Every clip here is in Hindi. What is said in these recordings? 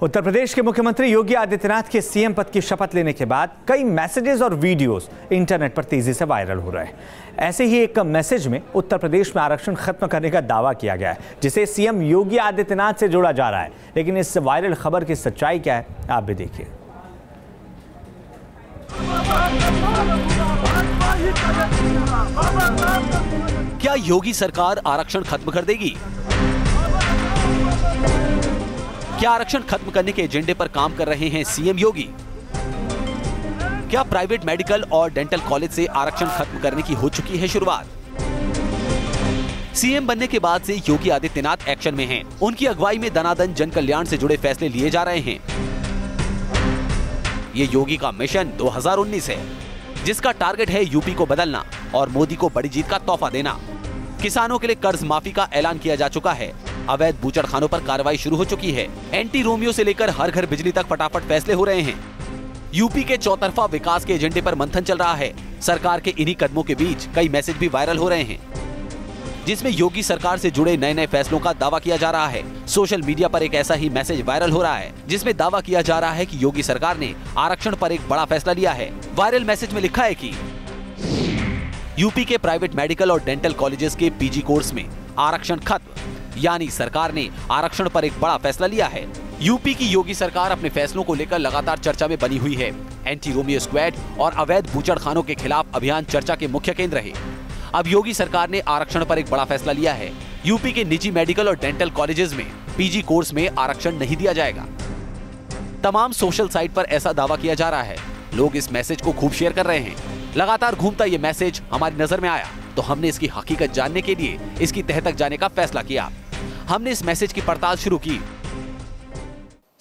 उत्तर प्रदेश के मुख्यमंत्री योगी आदित्यनाथ के सीएम पद की शपथ लेने के बाद कई मैसेजेस और वीडियोस इंटरनेट पर तेजी से वायरल हो रहे हैं। ऐसे ही एक मैसेज में उत्तर प्रदेश में आरक्षण खत्म करने का दावा किया गया है, जिसे सीएम योगी आदित्यनाथ से जोड़ा जा रहा है। लेकिन इस वायरल खबर की सच्चाई क्या है, आप भी देखिए। क्या योगी सरकार आरक्षण खत्म कर देगी? क्या आरक्षण खत्म करने के एजेंडे पर काम कर रहे हैं सीएम योगी? क्या प्राइवेट मेडिकल और डेंटल कॉलेज से आरक्षण खत्म करने की हो चुकी है शुरुआत? सीएम बनने के बाद से योगी आदित्यनाथ एक्शन में हैं। उनकी अगुवाई में दनादन जन कल्याण से जुड़े फैसले लिए जा रहे हैं। ये योगी का मिशन 2019 है, जिसका टारगेट है यूपी को बदलना और मोदी को बड़ी जीत का तोहफा देना। किसानों के लिए कर्ज माफी का ऐलान किया जा चुका है। अवैध बूचड़खानों पर कार्रवाई शुरू हो चुकी है। एंटी रोमियो से लेकर हर घर बिजली तक फटाफट फैसले हो रहे हैं। यूपी के चौतरफा विकास के एजेंडे पर मंथन चल रहा है। सरकार के इन्हीं कदमों के बीच कई मैसेज भी वायरल हो रहे हैं, जिसमें योगी सरकार से जुड़े नए नए फैसलों का दावा किया जा रहा है। सोशल मीडिया पर एक ऐसा ही मैसेज वायरल हो रहा है, जिसमें दावा किया जा रहा है कि योगी सरकार ने आरक्षण पर एक बड़ा फैसला लिया है। वायरल मैसेज में लिखा है कि यूपी के प्राइवेट मेडिकल और डेंटल कॉलेजेस के पीजी कोर्स में आरक्षण खत्म, यानी सरकार ने आरक्षण पर एक बड़ा फैसला लिया है। यूपी की योगी सरकार अपने फैसलों को लेकर लगातार चर्चा में बनी हुई है। एंटी रोमियो स्क्वाड और अवैध बूचड़खानों के खिलाफ अभियान चर्चा के मुख्य केंद्र रहे। अब योगी सरकार ने आरक्षण पर एक बड़ा फैसला लिया है। यूपी के निजी मेडिकल और डेंटल कॉलेजेस में पीजी कोर्स में आरक्षण नहीं दिया जाएगा। तमाम सोशल साइट पर ऐसा दावा किया जा रहा है। लोग इस मैसेज को खूब शेयर कर रहे हैं। लगातार घूमता ये मैसेज हमारी नजर में आया तो हमने इसकी हकीकत जानने के लिए इसकी तह तक जाने का फैसला किया। हमने इस मैसेज की पड़ताल शुरू की।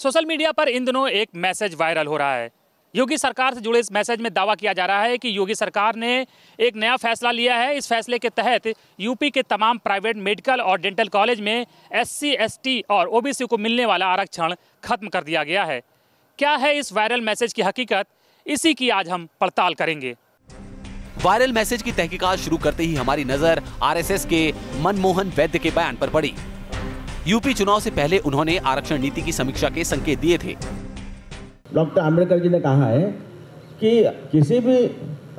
सोशल मीडिया पर इन दिनों एक मैसेज वायरल हो रहा है। योगी सरकार से जुड़े इस मैसेज में दावा किया जा रहा है कि योगी सरकार ने एक नया फैसला लिया है। इस फैसले के तहत यूपी के तमाम प्राइवेट मेडिकल और डेंटल कॉलेज में SC, ST और OBC को मिलने वाला आरक्षण खत्म कर दिया गया है। क्या है इस वायरल मैसेज की हकीकत, इसी की आज हम पड़ताल करेंगे। वायरल मैसेज की तहकीकात शुरू करते ही हमारी नजर RSS के मनमोहन वैद्य के बयान पर पड़ी। यूपी चुनाव से पहले उन्होंने आरक्षण नीति की समीक्षा के संकेत दिए थे। डॉक्टर आम्बेडकर जी ने कहा है कि किसी भी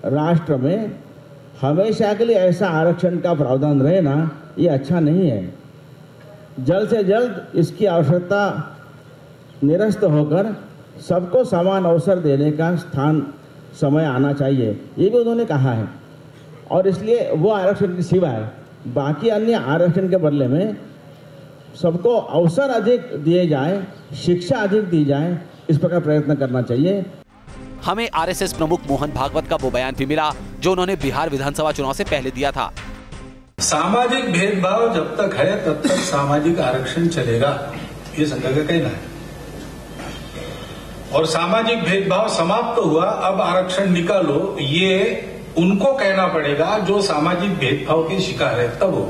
राष्ट्र में हमेशा के लिए ऐसा आरक्षण का प्रावधान रहे ना, ये अच्छा नहीं है। जल्द से जल्द इसकी आवश्यकता निरस्त होकर सबको समान अवसर देने का समय आना चाहिए, ये भी उन्होंने कहा है। और इसलिए वो आरक्षण की सिवाय बाकी अन्य आरक्षण के बदले में सबको अवसर अधिक दिए जाए, शिक्षा अधिक दी जाए, इस प्रकार प्रयत्न करना चाहिए। हमें RSS प्रमुख मोहन भागवत का वो बयान भी मिला जो उन्होंने बिहार विधानसभा चुनाव से पहले दिया था। सामाजिक भेदभाव जब तक है तब तक सामाजिक आरक्षण चलेगा, ये संघ का कहना है। और सामाजिक भेदभाव समाप्त हुआ, अब आरक्षण निकालो, ये उनको कहना पड़ेगा जो सामाजिक भेदभाव के शिकार है, तब हो।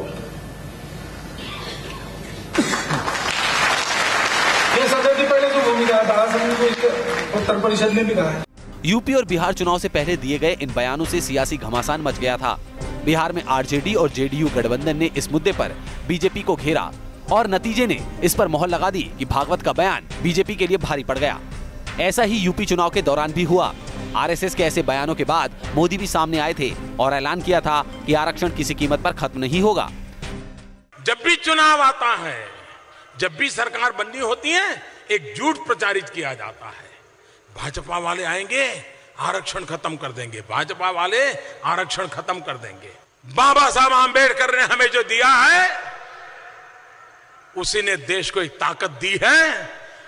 ये सदन की पहले तो भूमिका उत्तर परिषद ने भी कहा है। यूपी और बिहार चुनाव से पहले दिए गए इन बयानों से सियासी घमासान मच गया था। बिहार में RJD और JDU गठबंधन ने इस मुद्दे पर बीजेपी को घेरा और नतीजे ने इस पर मोहर लगा दी कि भागवत का बयान बीजेपी के लिए भारी पड़ गया। ऐसा ही यूपी चुनाव के दौरान भी हुआ। RSS के ऐसे बयानों के बाद मोदी भी सामने आए थे और ऐलान किया था कि आरक्षण किसी कीमत पर खत्म नहीं होगा। जब भी चुनाव आता है, जब भी सरकार बननी होती है, एक झूठ प्रचारित किया जाता है। भाजपा वाले आएंगे, आरक्षण खत्म कर देंगे, भाजपा वाले आरक्षण खत्म कर देंगे। बाबा साहब आंबेडकर ने हमें जो दिया है, उसी ने देश को एक ताकत दी है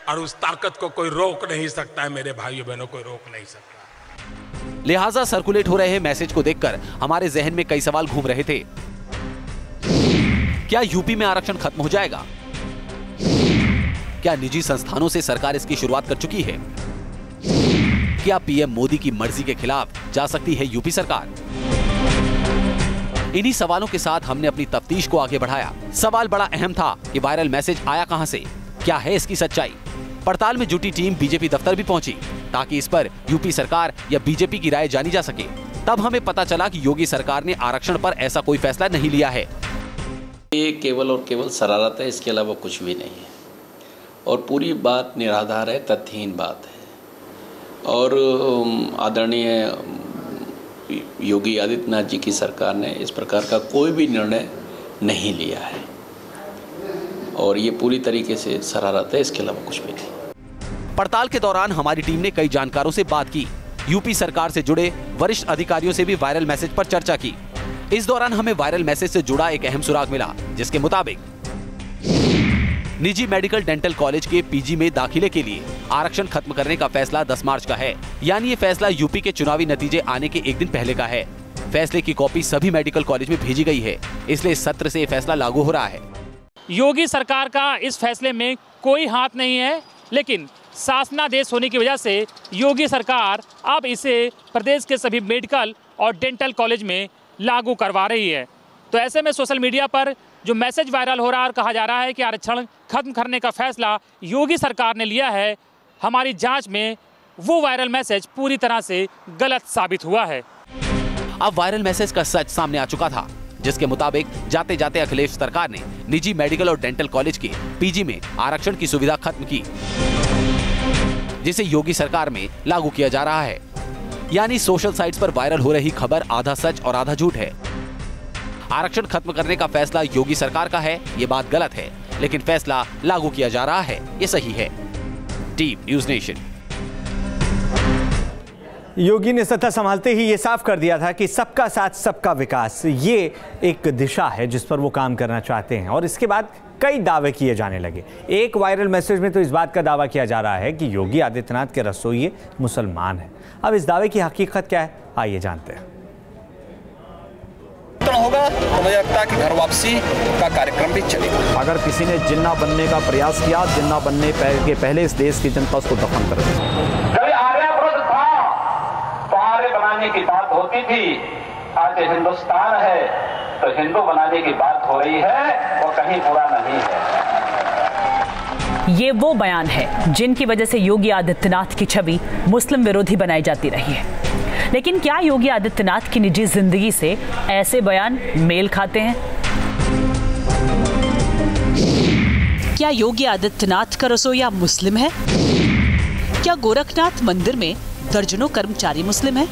और उस ताकत को कोई रोक नहीं सकता है। मेरे भाइयों बहनों, कोई रोक नहीं सकता। लिहाजा सर्कुलेट हो रहे मैसेज को देखकर हमारे जहन में कई सवाल घूम रहे थे। क्या यूपी में आरक्षण खत्म हो जाएगा? क्या निजी संस्थानों से सरकार इसकी शुरुआत कर चुकी है? क्या PM मोदी की मर्जी के खिलाफ जा सकती है यूपी सरकार? इन्हीं सवालों के साथ हमने अपनी तफ्तीश को आगे बढ़ाया। सवाल बड़ा अहम था कि वायरल मैसेज आया कहां से, क्या है इसकी सच्चाई। पड़ताल में जुटी टीम बीजेपी दफ्तर भी पहुंची ताकि इस पर यूपी सरकार या बीजेपी की राय जानी जा सके। तब हमें पता चला कि योगी सरकार ने आरक्षण पर ऐसा कोई फैसला नहीं लिया है। ये केवल और केवल शरारत है, इसके अलावा कुछ भी नहीं है। और पूरी बात निराधार है, तथ्यहीन बात है। और आदरणीय योगी आदित्यनाथ जी की सरकार ने इस प्रकार का कोई भी निर्णय नहीं लिया है और ये पूरी तरीके से शरारत है, इसके अलावा कुछ भी नहीं। पड़ताल के दौरान हमारी टीम ने कई जानकारों से बात की, यूपी सरकार से जुड़े वरिष्ठ अधिकारियों से भी वायरल मैसेज पर चर्चा की। इस दौरान हमें वायरल मैसेज से जुड़ा एक अहम सुराग मिला, जिसके मुताबिक निजी मेडिकल डेंटल कॉलेज के पीजी में दाखिले के लिए आरक्षण खत्म करने का फैसला 10 मार्च का है। यानी ये फैसला यूपी के चुनावी नतीजे आने के एक दिन पहले का है। फैसले की कॉपी सभी मेडिकल कॉलेज में भेजी गई है, इसलिए इस सत्र से ये फैसला लागू हो रहा है। योगी सरकार का इस फैसले में कोई हाथ नहीं है, लेकिन शासनादेश होने की वजह से योगी सरकार अब इसे प्रदेश के सभी मेडिकल और डेंटल कॉलेज में लागू करवा रही है। तो ऐसे में सोशल मीडिया पर जो मैसेज वायरल हो रहा है और कहा जा रहा है कि आरक्षण खत्म करने का फैसला योगी सरकार ने लिया है, हमारी जांच में वो वायरल मैसेज पूरी तरह से गलत साबित हुआ है। अब वायरल मैसेज का सच सामने आ चुका था, जिसके मुताबिक जाते जाते अखिलेश सरकार ने निजी मेडिकल और डेंटल कॉलेज के पीजी में आरक्षण की सुविधा खत्म की, जिसे योगी सरकार में लागू किया जा रहा है। यानी सोशल साइट्स पर वायरल हो रही खबर आधा सच और आधा झूठ है। आरक्षण खत्म करने का फैसला योगी सरकार का है, ये बात गलत है, लेकिन फैसला लागू किया जा रहा है, ये सही है। Team news nation. योगी ने सत्ता संभालते ही ये साफ कर दिया था कि सबका साथ सबका विकास ये एक दिशा है जिस पर वो काम करना चाहते हैं, और इसके बाद कई दावे किए जाने लगे। एक वायरल मैसेज में तो इस बात का दावा किया जा रहा है कि योगी आदित्यनाथ के रसोइये मुसलमान हैं। अब इस दावे की हकीकत क्या है, आइए जानते हैं। होगा तो मुझे लगता है कि घर वापसी का कार्यक्रम भी चलेगा। अगर किसी ने जिन्ना बनने का प्रयास किया, जिन्ना बनने के पहले इस देश की जनता उसको दफन कर देगी। जब आर्यभट्ट था तो आर्य बनाने की बात होती थी, आज हिंदुस्तान है तो हिंदू बनाने की बात हो रही है, वो कहीं बुरा नहीं है। ये वो बयान है जिनकी वजह से योगी आदित्यनाथ की छवि मुस्लिम विरोधी बनाई जाती रही है। लेकिन क्या योगी आदित्यनाथ की निजी जिंदगी से ऐसे बयान मेल खाते हैं? क्या योगी आदित्यनाथ का रसोइया मुस्लिम है? क्या गोरखनाथ मंदिर में दर्जनों कर्मचारी मुस्लिम हैं?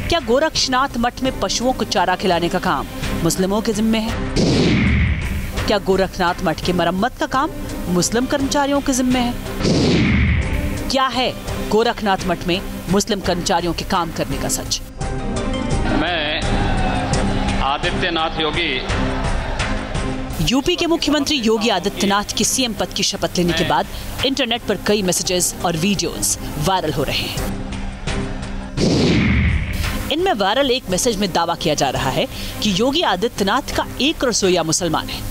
क्या गोरक्षनाथ मठ में पशुओं को चारा खिलाने का काम मुस्लिमों के जिम्मे है? क्या गोरखनाथ मठ की मरम्मत का काम मुस्लिम कर्मचारियों के जिम्मे है? क्या है गोरखनाथ मठ में मुस्लिम कर्मचारियों के काम करने का सच? मैं आदित्यनाथ योगी। यूपी के मुख्यमंत्री योगी आदित्यनाथ की सीएम पद की शपथ लेने के बाद इंटरनेट पर कई मैसेजेस और वीडियोस वायरल हो रहे हैं। इनमें वायरल एक मैसेज में दावा किया जा रहा है कि योगी आदित्यनाथ का एक रसोइया मुसलमान है।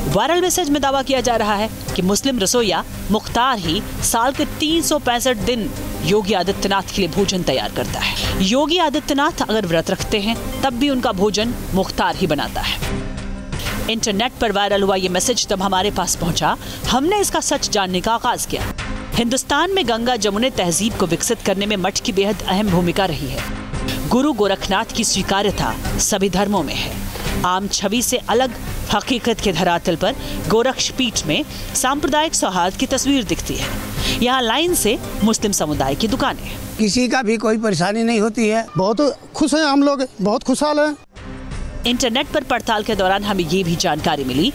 वायरल मैसेज में दावा किया जा रहा है कि मुस्लिम रसोइया मुख्तार ही साल के 365 दिन योगी आदित्यनाथ के लिए भोजन तैयार करता है। योगी आदित्यनाथ अगर व्रत रखते हैं तब भी उनका भोजन मुख्तार ही बनाता है। इंटरनेट पर वायरल हुआ ये मैसेज तब हमारे पास पहुंचा, हमने इसका सच जानने का आगाज किया। हिंदुस्तान में गंगा जमुने तहजीब को विकसित करने में मठ की बेहद अहम भूमिका रही है। गुरु गोरखनाथ की स्वीकार्यता सभी धर्मों में है। आम छवि से अलग हकीकत के धरातल पर गोरक्ष पीठ में सांप्रदायिक सौहार्द की तस्वीर दिखती है। यहाँ लाइन से मुस्लिम समुदाय की दुकानें हैं। किसी का भी कोई परेशानी नहीं होती है। बहुत खुश हैं हम लोग, बहुत खुशहाल हैं। इंटरनेट पर पड़ताल के दौरान हमें ये भी जानकारी मिली,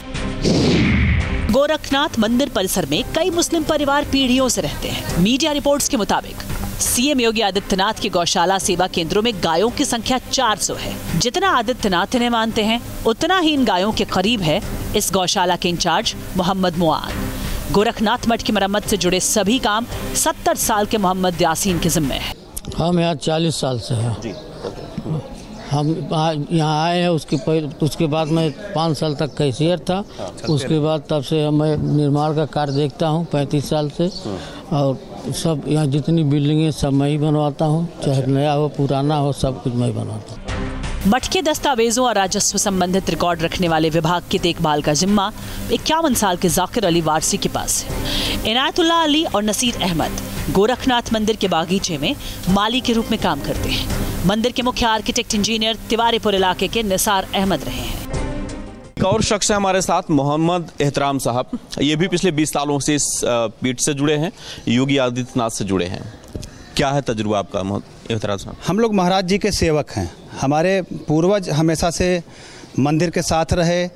गोरखनाथ मंदिर परिसर में कई मुस्लिम परिवार पीढ़ियों से रहते हैं। मीडिया रिपोर्ट्स के मुताबिक सीएम योगी आदित्यनाथ के गौशाला सेवा केंद्रों में गायों की संख्या 400 है। जितना आदित्यनाथ इन्हें मानते हैं उतना ही इन गायों के करीब है इस गौशाला के इंचार्ज मोहम्मद मुआद। गोरखनाथ मठ की मरम्मत से जुड़े सभी काम 70 साल के मोहम्मद यासीन के जिम्मे है। हम यहाँ 40 साल से हैं। हम यहाँ आए हैं, उसके बाद मैं 5 साल तक कैशियर था। उसके बाद तब से मैं निर्माण का कार्य देखता हूँ 35 साल से, और सब यहाँ जितनी बिल्डिंगें सब मैं ही बनवाता हूँ, चाहे नया हो पुराना हो, सब कुछ मैं बनाता हूँ। मठ के दस्तावेजों और राजस्व संबंधित रिकॉर्ड रखने वाले विभाग की देखभाल का जिम्मा 51 साल के जाकिर अली वारसी के पास है। इनायतुल्लाह अली और नसीर अहमद गोरखनाथ मंदिर के बागीचे में माली के रूप में काम करते हैं। मंदिर के मुख्य आर्किटेक्ट इंजीनियर तिवारीपुर इलाके के निसार अहमद रहे हैं। एक और शख्स है हमारे साथ, मोहम्मद एहतराम साहब। ये भी पिछले 20 सालों से इस पीठ से जुड़े हैं, योगी आदित्यनाथ से जुड़े हैं। क्या है तजुर्बा आपका मोहम्मद एहतराम साहब? हम लोग महाराज जी के सेवक हैं। हमारे पूर्वज हमेशा से मंदिर के साथ रहे,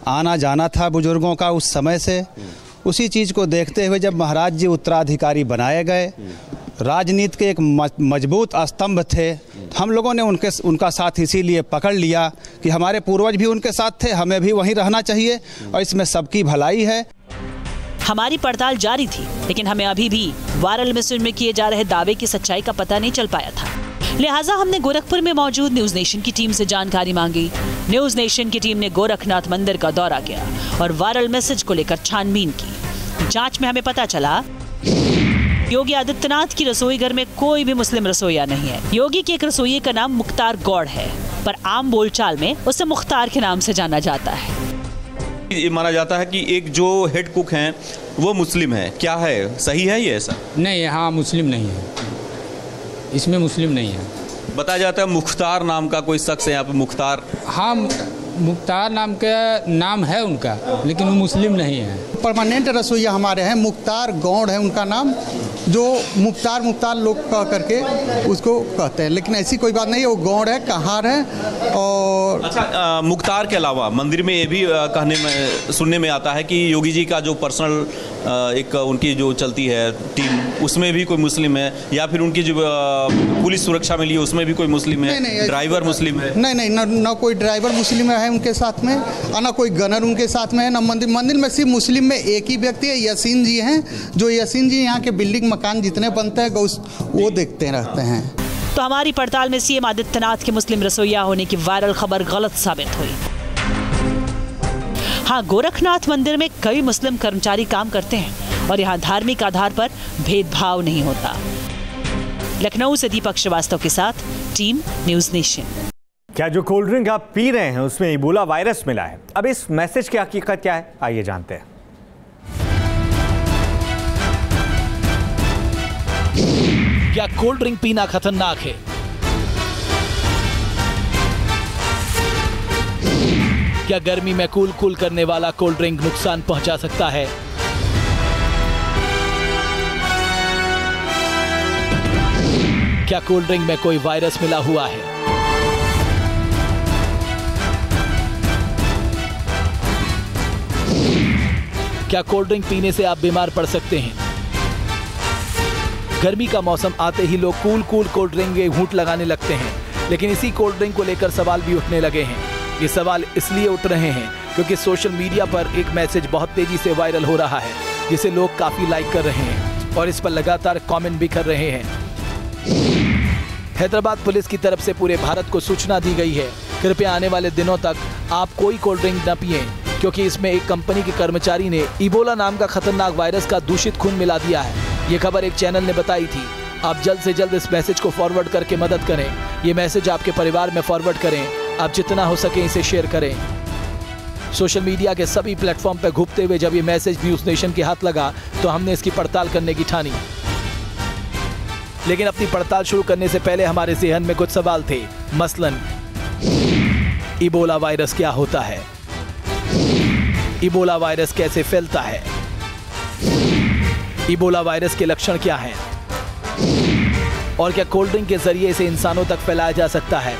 आना जाना था बुजुर्गों का उस समय से। उसी चीज़ को देखते हुए जब महाराज जी उत्तराधिकारी बनाए गए, राजनीति के एक मजबूत स्तंभ थे, हम लोगों ने उनका साथ इसीलिए पकड़ लिया कि हमारे पूर्वज भी उनके साथ थे, हमें भी वहीं रहना चाहिए और इसमें सबकी भलाई है। हमारी पड़ताल जारी थी, लेकिन हमें अभी भी वायरल मैसेज में किए जा रहे दावे की सच्चाई का पता नहीं चल पाया था। लिहाजा हमने गोरखपुर में मौजूद न्यूज नेशन की टीम से जानकारी मांगी। न्यूज नेशन की टीम ने गोरखनाथ मंदिर का दौरा किया और वायरल मैसेज को लेकर छानबीन की। जांच में हमें पता चला योगी आदित्यनाथ की रसोई घर में कोई भी मुस्लिम रसोईया नहीं है। योगी के एक रसोइये का नाम मुख्तार गौड़ है, पर आम बोलचाल में उसे मुख्तार के नाम से जाना जाता है। ये माना जाता है कि एक जो हेड कुक हैं वो मुस्लिम है, क्या है, सही है ये ऐसा? नहीं, हाँ मुस्लिम नहीं है, इसमें मुस्लिम नहीं है। बताया जाता है मुख्तार नाम का कोई शख्स है यहाँ पे, मुख्तार। हाँ, मुख्तार नाम का नाम है उनका, लेकिन वो मुस्लिम नहीं है। परमानेंट रसोईया हमारे हैं, मुख्तार गौड़ है उनका नाम, जो मुख्तार लोग कह करके उसको कहते हैं, लेकिन ऐसी कोई बात नहीं है, वो गौड़ है, कहार है। और अच्छा, मुख्तार के अलावा मंदिर में ये भी कहने में सुनने में आता है कि योगी जी का जो पर्सनल एक उनकी जो चलती है टीम, उसमें भी कोई मुस्लिम है, या फिर उनकी जो पुलिस सुरक्षा मिली है उसमें भी कोई मुस्लिम है, ड्राइवर मुस्लिम है? नहीं, ना कोई ड्राइवर मुस्लिम है उनके साथ में, और ना कोई गनर उनके साथ में है, ना मंदिर में सिर्फ मुस्लिम में एक ही व्यक्ति है, यासीन जी हैं। जो यासीन जी यहाँ के बिल्डिंग मकान जितने बनते हैं वो देखते रहते हैं। तो हमारी पड़ताल में सीएम आदित्यनाथ के मुस्लिम रसोइया होने की वायरल खबर गलत साबित हुई। हाँ, गोरखनाथ मंदिर में कई मुस्लिम कर्मचारी काम करते हैं और यहाँ धार्मिक आधार पर भेदभाव नहीं होता। लखनऊ से दीपक श्रीवास्तव के साथ टीम न्यूज नेशन। क्या जो कोल्ड ड्रिंक आप पी रहे हैं उसमें इबोला वायरस मिला है? अब इस मैसेज की हकीकत क्या है, आइए जानते हैं। क्या कोल्ड ड्रिंक पीना खतरनाक है? क्या गर्मी में कूल करने वाला कोल्ड ड्रिंक नुकसान पहुंचा सकता है? क्या कोल्ड ड्रिंक में कोई वायरस मिला हुआ है? क्या कोल्ड ड्रिंक पीने से आप बीमार पड़ सकते हैं? गर्मी का मौसम आते ही लोग कूल कोल्ड ड्रिंक के घूंट लगाने लगते हैं, लेकिन इसी कोल्ड ड्रिंक को लेकर सवाल भी उठने लगे हैं। ये सवाल इसलिए उठ रहे हैं क्योंकि सोशल मीडिया पर एक मैसेज बहुत तेजी से वायरल हो रहा है, जिसे लोग काफी लाइक कर रहे हैं और इस पर लगातार कमेंट भी कर रहे हैं। हैदराबाद पुलिस की तरफ से पूरे भारत को सूचना दी गई है, कृपया आने वाले दिनों तक आप कोई कोल्ड ड्रिंक न पिएं, क्योंकि इसमें एक कंपनी के कर्मचारी ने इबोला नाम का खतरनाक वायरस का दूषित खून मिला दिया है। ये खबर एक चैनल ने बताई थी। आप जल्द से जल्द इस मैसेज को फॉरवर्ड करके मदद करें। ये मैसेज आपके परिवार में फॉरवर्ड करें। आप जितना हो सके इसे शेयर करें। सोशल मीडिया के सभी प्लेटफॉर्म पर घूमते हुए जब ये मैसेज न्यूज नेशन के हाथ लगा तो हमने इसकी पड़ताल करने की ठानी। लेकिन अपनी पड़ताल शुरू करने से पहले हमारे ज़हन में कुछ सवाल थे। मसलन, इबोला वायरस क्या होता है? इबोला वायरस कैसे फैलता है? इबोला वायरस के लक्षण क्या हैं? और क्या कोल्ड ड्रिंक के जरिए इसे इंसानों तक फैलाया जा सकता है?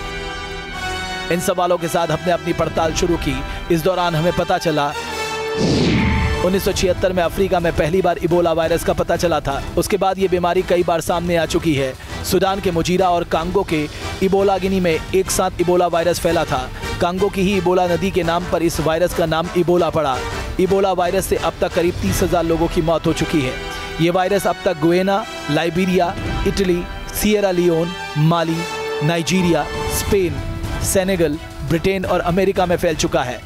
इन सवालों के साथ हमने अपनी पड़ताल शुरू की। इस दौरान हमें पता चला 1976 में अफ्रीका में पहली बार इबोला वायरस का पता चला था। उसके बाद ये बीमारी कई बार सामने आ चुकी है। सूडान के मुजीरा और कांगो के इबोला गिनी में एक साथ इबोला वायरस फैला था। कांगो की ही इबोला नदी के नाम पर इस वायरस का नाम इबोला पड़ा। इबोला वायरस से अब तक करीब 30,000 लोगों की मौत हो चुकी है। ये वायरस अब तक गुयेना, लाइबेरिया, इटली, सिएरा लियोन, माली, नाइजीरिया, स्पेन, सेनेगल, ब्रिटेन और अमेरिका में फैल चुका है।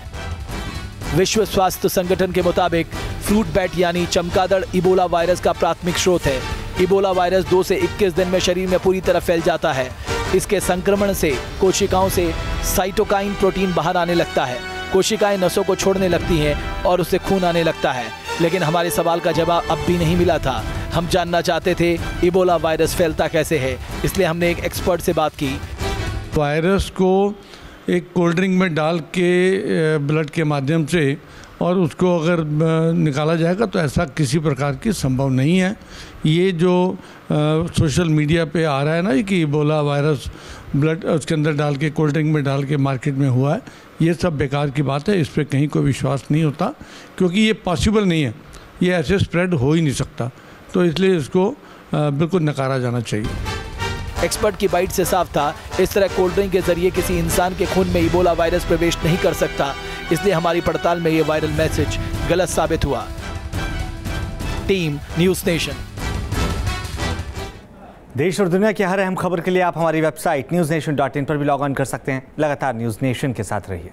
विश्व स्वास्थ्य संगठन के मुताबिक फ्रूट बैट यानी चमगादड़ इबोला वायरस का प्राथमिक स्रोत है। इबोला वायरस 2 से 21 दिन में शरीर में पूरी तरह फैल जाता है। इसके संक्रमण से कोशिकाओं से साइटोकाइन प्रोटीन बाहर आने लगता है। कोशिकाएं नसों को छोड़ने लगती हैं और उससे खून आने लगता है। लेकिन हमारे सवाल का जवाब अब भी नहीं मिला था। हम जानना चाहते थे इबोला वायरस फैलता कैसे है, इसलिए हमने एक एक्सपर्ट से बात की। वायरस को एक कोल्ड ड्रिंक में डाल के ब्लड के माध्यम से और उसको अगर निकाला जाएगा तो ऐसा किसी प्रकार की संभव नहीं है। ये जो सोशल मीडिया पे आ रहा है ना कि इबोला वायरस ब्लड उसके अंदर डाल के कोल्ड ड्रिंक में डाल के मार्केट में हुआ है, ये सब बेकार की बात है। इस पर कहीं कोई विश्वास नहीं होता, क्योंकि ये पॉसिबल नहीं है, ये ऐसे स्प्रेड हो ही नहीं सकता। तो इसलिए इसको बिल्कुल नकारा जाना चाहिए। एक्सपर्ट की बाइट से साफ था, इस तरह कोल्ड ड्रिंक के जरिए किसी इंसान के खून में इबोला वायरस प्रवेश नहीं कर सकता, इसलिए हमारी पड़ताल में ये वायरल मैसेज गलत साबित हुआ। Team news nation. देश और दुनिया की हर अहम खबर के लिए आप हमारी वेबसाइट newsnation.in पर भी लॉग ऑन कर सकते हैं। लगातार न्यूज़ नेशन के साथ रहिए।